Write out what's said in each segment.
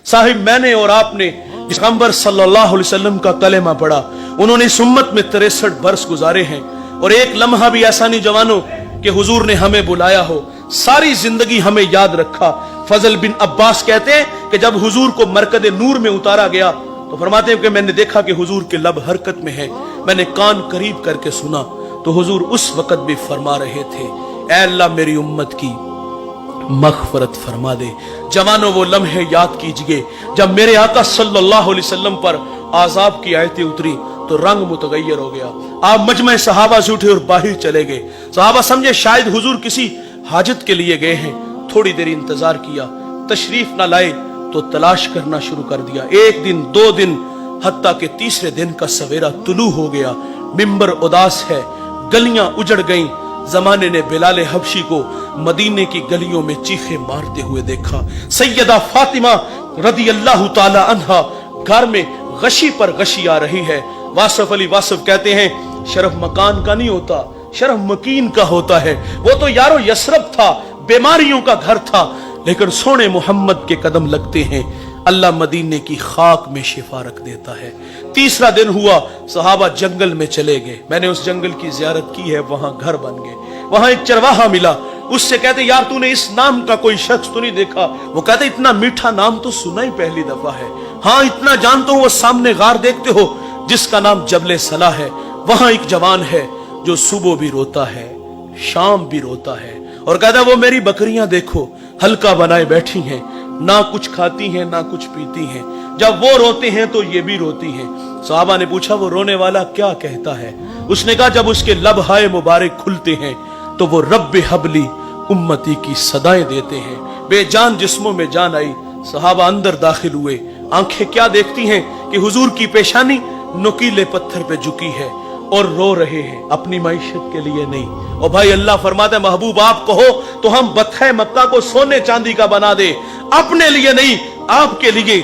साहिब मैंने और आपने पैगंबर सल्लल्लाहु अलैहि वसल्लम का कलेमा पढ़ा, उन्होंने इस उम्मत में 63 बरस गुजारे हैं और एक लम्हा भी ऐसा नहीं जवानों कि हुजूर ने हमें बुलाया हो, सारी जिंदगी हमें याद रखा। फजल बिन अब्बास कहते हैं कि जब हुजूर को मरकद नूर में उतारा गया तो फरमाते हैं कि मैंने देखा कि हुजूर के लब हरकत में है, मैंने कान करीब करके सुना तो हुजूर उस वक्त भी फरमा रहे थे, ऐ अल्लाह मेरी उम्मत की मग़फ़िरत फरमा दे। जवानों वो लम्हे याद कीजिए जब मेरे आका सल्लल्लाहु अलैहि वसल्लम पर आज़ाब की आयतें उतरी तो रंग मुतगय्यर हो गया। आप मजमे सहाबा से उठे और बाहर चले गए। सहाबा समझे शायद हुजूर किसी हाजत के लिए गए हैं, थोड़ी देर इंतजार किया, तशरीफ ना लाए तो तलाश करना शुरू कर दिया। एक दिन, 2 दिन, हत्ता के तीसरे दिन का सवेरा तुलू हो गया। मिंबर उदास है, गलियां उजड़ गईं। जमाने ने बिलाल हबशी को मदीने की गलियों में चीखे मारते हुए देखा। सैयदा फातिमा रदी अल्लाह ताला अन्हा घर में गशी पर गशी आ रही है। वासफ अली वासफ कहते हैं शरफ मकान का नहीं होता, शरफ मकीन का होता है। वो तो यारो यसरब था, बीमारियों का घर था, लेकिन सोने मोहम्मद के कदम लगते हैं अल्लाह मदीने की खाक में शिफा रख देता है। तीसरा दिन हुआ, सहाबा जंगल में चले गए। मैंने उस जंगल की जियारत की है, वहां घर बन गए। वहां एक चरवाहा मिला, उससे कहते यार तूने इस नाम का कोई शख्स तो नहीं देखा? वो कहते इतना मीठा नाम तो सुना ही पहली दफा है। हाँ इतना जानता हूं, वो सामने गार देखते हो जिसका नाम जबले सला है, वहां एक जवान है जो सुबह भी रोता है, शाम भी रोता है, और कहता वो मेरी बकरियां देखो हल्का बनाए बैठी हैं, ना कुछ खाती हैं ना कुछ पीती हैं, जब वो रोते हैं तो ये भी रोती हैं। सहाबा ने पूछा वो रोने वाला क्या कहता है? उसने कहा जब उसके लब हाय मुबारक खुलते हैं तो वो रब्बे हबली उम्मती की सदाएं देते हैं। बेजान जिस्मों में जान आई। सहाबा अंदर दाखिल हुए। आंखें क्या देखती हैं कि हुजूर की पेशानी नुकीले पत्थर पे झुकी है और रो रहे हैं, अपनी मईशत के लिए नहीं। और भाई अल्लाह फरमाता है महबूब आप कहो तो हम बतखे मक्का को सोने चांदी का बना दे, अपने लिए नहीं आपके लिए।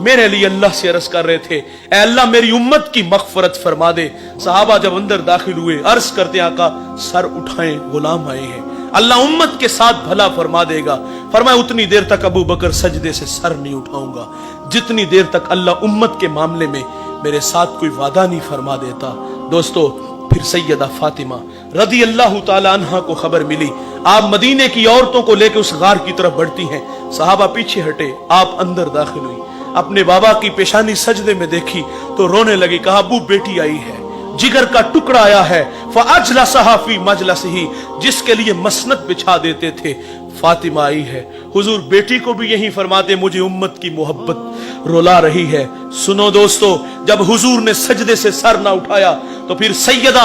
मेरे लिए अल्लाह से अर्ज कर रहे थे ऐ अल्लाह मेरी उम्मत की मग़फ़िरत फरमा दे। सहाबा जब अंदर दाखिल हुए अर्ज करते आका सर उठाएं गुलाम आए हैं, अल्लाह उम्मत के साथ भला फरमा देगा। फरमाया उतनी देर तक अबू बकर सजदे से सर नहीं उठाऊंगा जितनी देर तक अल्लाह उम्मत के मामले में मेरे साथ कोई वादा नहीं फरमा देता। दोस्तों फिर सैयदा फातिमा रदी अल्लाह ताला अन्हा को खबर मिली, आप मदीने की औरतों को लेकर उस गार की तरफ बढ़ती हैं। सहाबा पीछे हटे, आप अंदर दाखिल हुई, अपने बाबा की पेशानी सजदे में देखी तो रोने लगी। कहा अबू बेटी आई है, जिगर का टुकड़ा आया है, फअजलसहा फी मजलसिही, जिसके लिए मसनद बिछा देते थे, फातिमा आई है। हुजूर बेटी को भी यही फरमाते मुझे उम्मत की मोहब्बत रुला रही है। सुनो दोस्तों, जब हुजूर ने सजदे से सर ना उठाया तो फिर सैयदा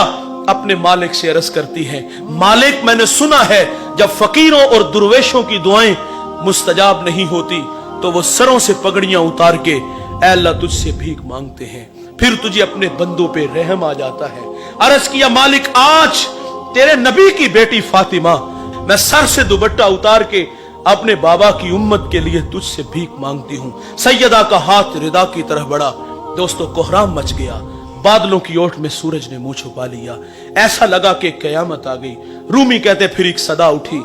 अपने मालिक से अर्ज करती है, मालिक मैंने सुना है जब फकीरों और दुर्वेशों की दुआएं मुस्तजाब नहीं होती तो वो सरों से पगड़ियां उतार के ऐ अल्लाह तुझसे भीख मांगते हैं, फिर तुझे अपने बंदों पे रहम आ जाता है। अर्ज किया मालिक आज तेरे नबी की बेटी फातिमा मैं सर से दुपट्टा उतार के अपने बाबा की उम्मत के लिए तुझसे भीख मांगती हूं। सैयदा का हाथ रिदा की तरफ बढ़ा। दोस्तों कोहराम मच गया, बादलों की ओट में सूरज ने मुंह छुपा लिया, ऐसा लगा कि कयामत आ गई। रूमी कहते फिर एक सदा उठी,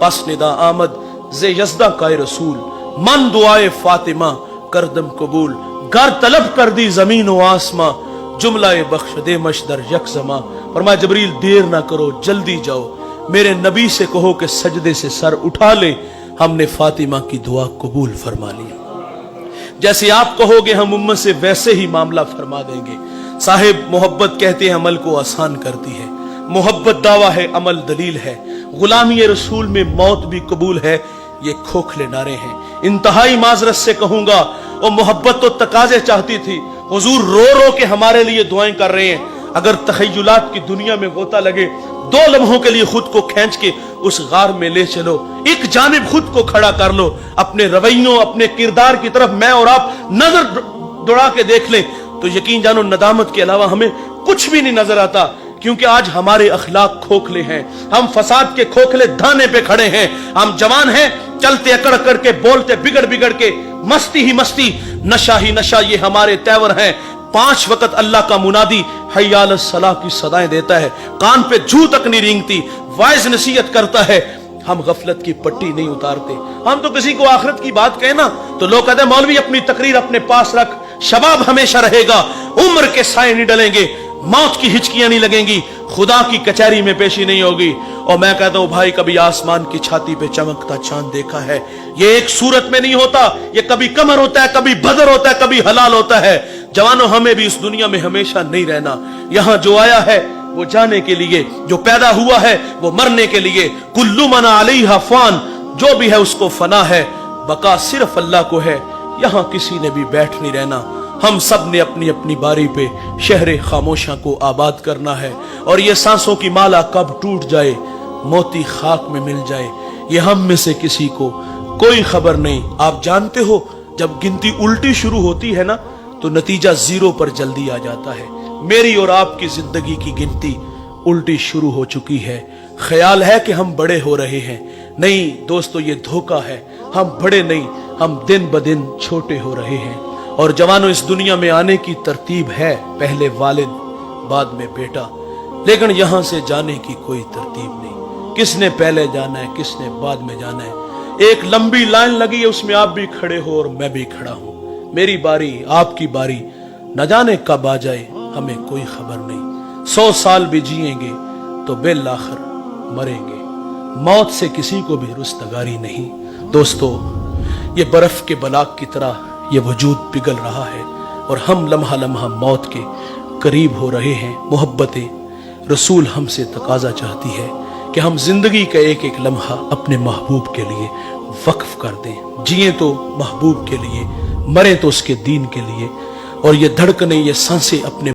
पस निदा आमद जे यज़दा का रसूल, मन दुआए फातिमा करदम कबूल, घर तलब कर दी जमीन व आसमां, जुमलाए बख्श दे मशदर यकजमा। फरमाया जबरील देर ना करो जल्दी जाओ, मेरे नबी से कहो कि सजदे से सर उठा ले, हमने फातिमा की दुआ कबूल फरमा ली। जैसे आप कहोगे हम उम्मत से वैसे ही मामला फरमा देंगे। साहिब मोहब्बत कहते हैं अमल को आसान करती है, मोहब्बत दावा है अमल दलील है, गुलामी रसूल में मौत भी कबूल है, ये खोखले नारे हैं। इंतहाई माजरत से कहूंगा और मोहब्बत तो तकाजे चाहती थी, हुजूर रो रो के हमारे लिए दुआएं कर रहे हैं। अगर तखय्युलात की दुनिया में गोता लगे 2 लम्हों के लिए खुद को खींच के उस गार में ले चलो, एक जानिब खुद को खड़ा कर लो, अपने रवैयों अपने किरदार की तरफ मैं और आप नजर दौड़ा के देख लें तो यकीन जानो नदामत के अलावा हमें कुछ भी नहीं नजर आता। क्योंकि आज हमारे अखलाक खोखले हैं, हम फसाद के खोखले धाने पे खड़े हैं। हम जवान हैं, चलते अकड़ अकड़ के, बोलते बिगड़ बिगड़ के, मस्ती ही मस्ती, नशा ही नशा, ये हमारे तेवर हैं। 5 वक्त अल्लाह का मुनादी हय्या अलस सलाह की सदाएं देता है, कान पे जू तक नहीं रेंगती, वाइज नसीहत करता है, हम गफलत की पट्टी नहीं उतारते। हम तो किसी को आखिरत की बात कहें ना तो लोग कहते हैं मौलवी अपनी तकरीर अपने पास रख, शबाब हमेशा रहेगा, उम्र के साए नहीं डलेंगे, मौत की हिचकियां नहीं लगेंगी, खुदा की कचहरी में पेशी नहीं होगी। और मैं कहता हूं भाई, कभी आसमान की छाती पे चमकता चांद देखा है? ये एक सूरत में नहीं होता, ये कभी कमर होता है, कभी बदर होता है, कभी हलाल होता है। जवानों, हमें भी इस दुनिया में हमेशा नहीं रहना। यहां जो आया है वो जाने के लिए, जो पैदा हुआ है वो मरने के लिए। कुल्लु मन अलैहा फान, जो भी है उसको फना है, बका सिर्फ अल्लाह को है। यहां किसी ने भी बैठ नहीं रहना। हम सब ने अपनी अपनी बारी पे शहरे खामोशा को आबाद करना है। और ये सांसों की माला कब टूट जाए, मोती खाक में मिल जाए, ये हम में से किसी को कोई खबर नहीं। आप जानते हो, जब गिनती उल्टी शुरू होती है ना तो नतीजा जीरो पर जल्दी आ जाता है। मेरी और आपकी जिंदगी की गिनती उल्टी शुरू हो चुकी है। ख्याल है कि हम बड़े हो रहे हैं, नहीं दोस्तों, ये धोखा है। हम बड़े नहीं, हम दिन ब दिन छोटे हो रहे हैं। और जवानों, इस दुनिया में आने की तरतीब है, पहले वालिद बाद में बेटा, लेकिन यहां से जाने की कोई तरतीब नहीं। किसने पहले जाना है, किसने बाद में जाना है। एक लंबी लाइन लगी है, उसमें आप भी खड़े हो और मैं भी खड़ा हूं। मेरी बारी, आपकी बारी, न जाने कब आ जाए, हमें कोई खबर नहीं। 100 साल भी जिएंगे तो बिल आखिर मरेंगे। मौत से किसी को भी रुस्तगारी नहीं। दोस्तों, ये बर्फ के बलाक की तरह ये वजूद पिघल रहा है और हम लम्हा लम्हा मौत के करीब हो रहे हैं। मोहब्बत रसूल हमसे तकाजा चाहती है कि हम जिंदगी का एक एक लम्हा अपने महबूब के लिए वक्फ कर दें। जिए तो महबूब के लिए, मरे तो उसके दीन के लिए। और ये धड़कने, ये सांसें अपने